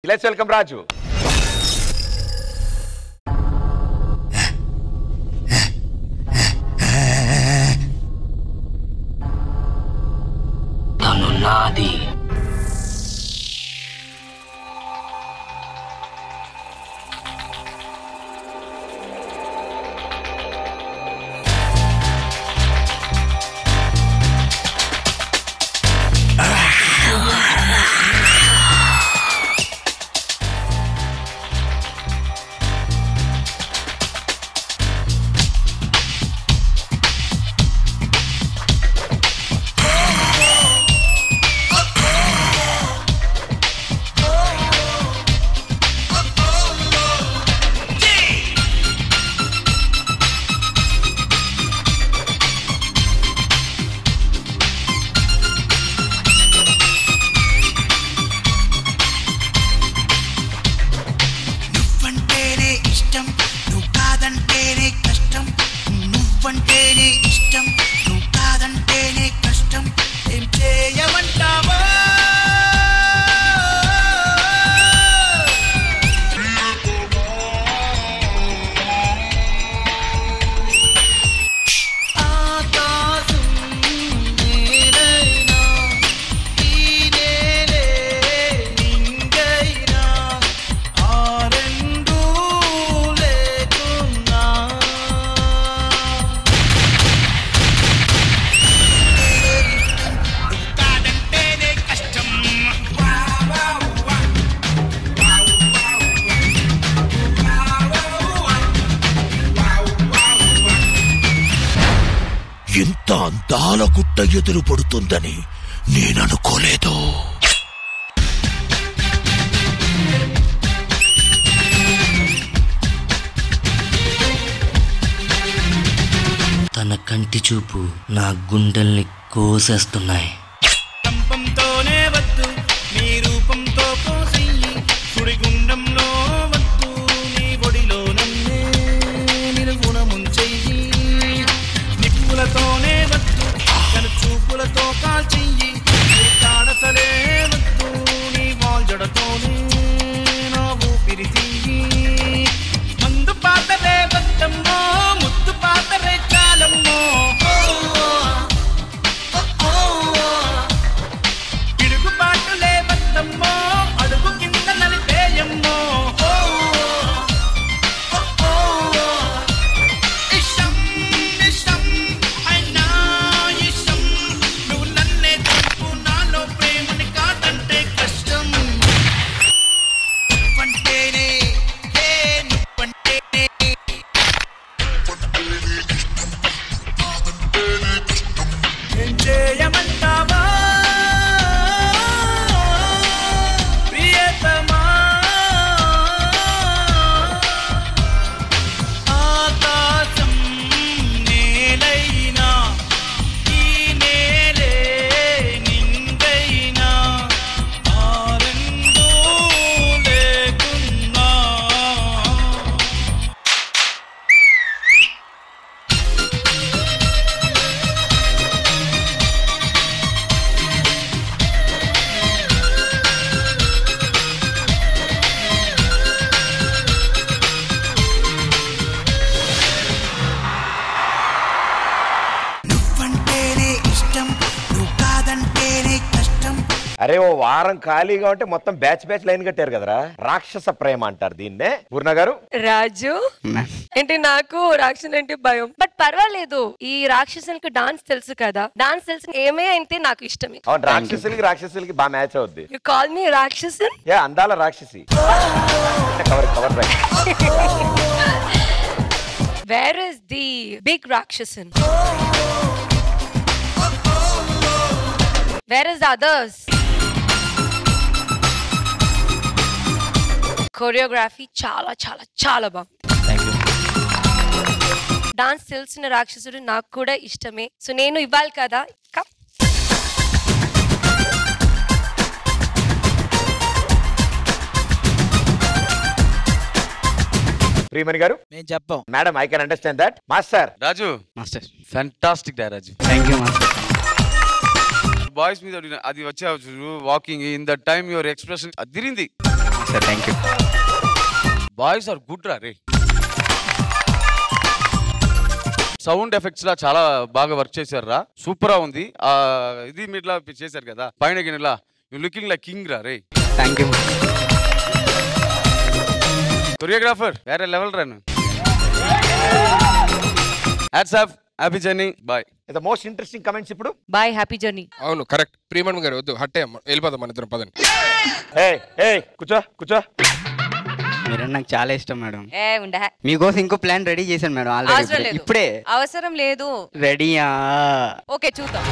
Let's welcome రాజు. తను నాది. ఇంత అందాల గుట్ట ఎదురు పడుతుందని నేననుకోలేదు. తన కంటి చూపు నా గుండెల్ని కోసేస్తున్నాయి. అరే ఓ వారం ఖాళీగా ఉంటే మొత్తం బ్యాచ్ బ్యాచ్ లైన్ కట్టారు కదరా. రాక్షస ప్రేమ అంటారు దీన్నే. పూర్ణ గారు. రాజు ఏంటి నాకు రాక్షసులు అంటే భయం, బట్ పర్వాలేదు. ఈ రాక్షసులకి డాన్స్ తెలుసు కదా, డాన్స్ తెలుసు ఏమే అయితే నాకు ఇష్టమే. అవును, రాక్షసులకి బాగా మ్యాచ్ అవుద్ది. యు కాల్ మీ రాక్షసన్? యా, అందాల రాక్షసి. Cover cover right. Where is the big రాక్షసన్? Where is the others? Choreography చాలా చాలా చాలా బాగుంది. డాన్స్ తెలిసిన రాక్షసుడు నాకు కూడా ఇష్టమే. సో నేను ఇవ్వాలి కదా. ప్రియమణి గారు. నేను చెప్పాం madam, I can understand that. Master Raju, master fantastic డా Raju. Thank you master. Boys మీద అది వచ్చావు walking in the time your expression అదిరింది. Sir thank you. Boys are good రా రే. సౌండ్ ఎఫెక్ట్స్ లా చాలా బాగా వర్క్ చేశారు రా, సూపర్ గా ఉంది. ఇది మీట్లా చేశారు కదా పైన గిన్నెలా, యు లుకింగ్ లైక్ కింగ్ రా రే. Thank you. కొరియోగ్రాఫర్ వేరే లెవెల్ రా. Hats off, happy journey, bye. The most interesting comments ఇప్పుడు. Bye, happy journey. అవును కరెక్ట్. ప్రియమణి గారు వద్దు, హట్టే అమ్మ, వెళ్ళిపోదాం మన ఇద్దరం, పదండి. కూర్చో కూర్చో. మీరు నాకు చాలా ఇష్టం మేడం. ఉండే మీకోసం ఇంకో ప్లాన్ రెడీ చేశాను మేడం ఆల్రెడీ. ఇప్పుడే అవసరం లేదు. రెడీయా? ఓకే చూద్దాం.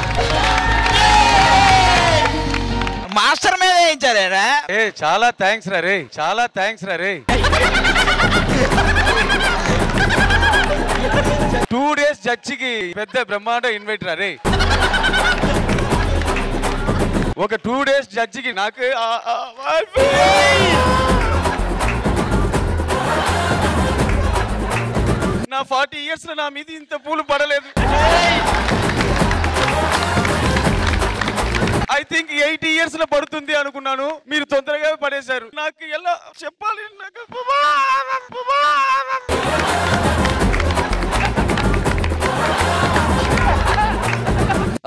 మాస్టర్ మీద వేయించారా? చాలా థ్యాంక్స్ రా రే, చాలా థ్యాంక్స్ రా రే. 2 days జడ్జికి పెద్ద బ్రహ్మాండ ఇన్వైట్ రా రే. ఒక 2 days జడ్జికి నాకు నా 40 years లో నా మీద ఇంత పూలు పడలేదు. ఐ థింక్ 80 years లో పడుతుంది అనుకున్నాను, మీరు తొందరగా పడేశారు. నాకు ఎలా చెప్పాలి?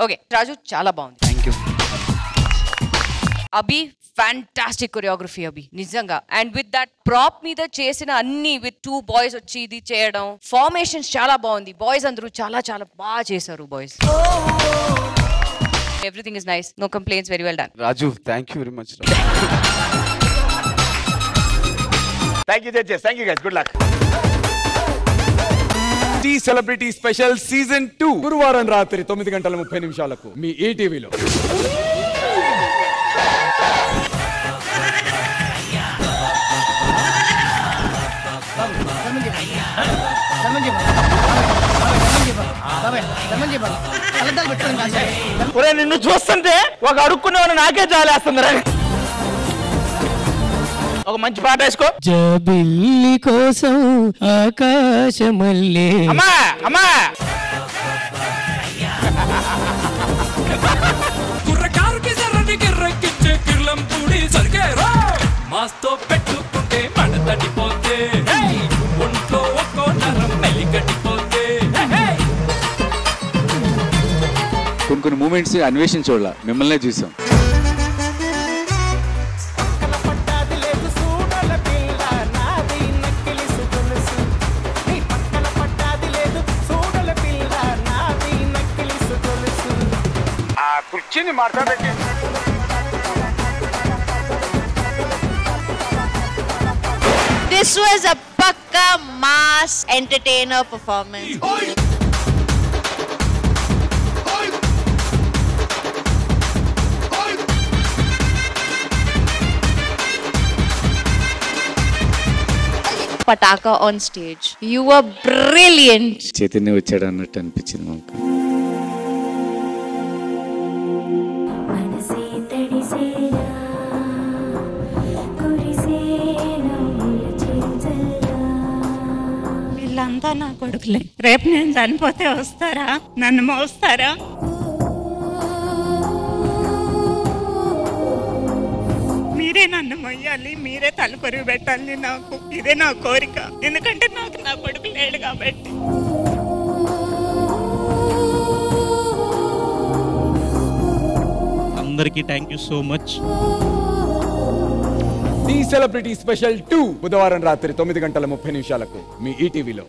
ఓకే రాజు, చాలా బాగుంది. Thank you. Abhi fantastic choreography Abhi, నిజంగా. అండ్ విత్ దట్ ప్రాప్ మీద చేసిన అన్ని, విత్ 2 boys వచ్చి ఇది చేయడం, ఫార్మేషన్స్ చాలా బాగుంది. బాయ్స్ అందరూ చాలా చాలా బాగా చేశారు. Boys everything is nice, no complaints, very well done. Raju thank you very much. Thank you judges, thank you guys, good luck. టీ సెలబ్రిటీ స్పెషల్ సీజన్ 2 గురువారం రాత్రి 9:30 మీ ఈటీవీలో. నిన్ను చూస్తుంటే ఒక అడుక్కునేవాడు నాకే చాలేస్తుంది. ఒక మంచి పాట వేసుకో. జబిల్లి కోసం ఆకాశమల్లే. అమ్మా అమ్మా కుర్రకారుకి జర్రని గిర్రెక్కిచ్చే కిర్లం పూడి సరిగేరా మాస్తో పెట్టుకుంటే మన తడిపోతే ఒంట్లో ఒక్కో నరం మెలికట్టిపోతే. కొన్ని మూమెంట్స్ అన్వేషణ చూడాల, మిమ్మల్నే చూసాం. కుర్చీని మాట్లాడేది. This was a pakka mass entertainer performance. Pataka on stage. You were brilliant. Chaitanya వచ్చాడు అన్నట్టు అనిపించింది మాకు. వీళ్ళంతా నా కొడుకులే. రేపు నేను చనిపోతే వస్తారా? నన్ను మోస్తారా? మీరే నన్ను మొయ్యాలి, మీరే తలకొరివి పెట్టాలి. నాకు ఇదే నా కోరిక, ఎందుకంటే నాకు నా కొడుకు లేడు కాబట్టి. అందరికీ థ్యాంక్ యూ సో మచ్. టీ సెలబ్రిటీ స్పెషల్ 2 బుధవారం రాత్రి 9:30 మీ ఈటీవీలో.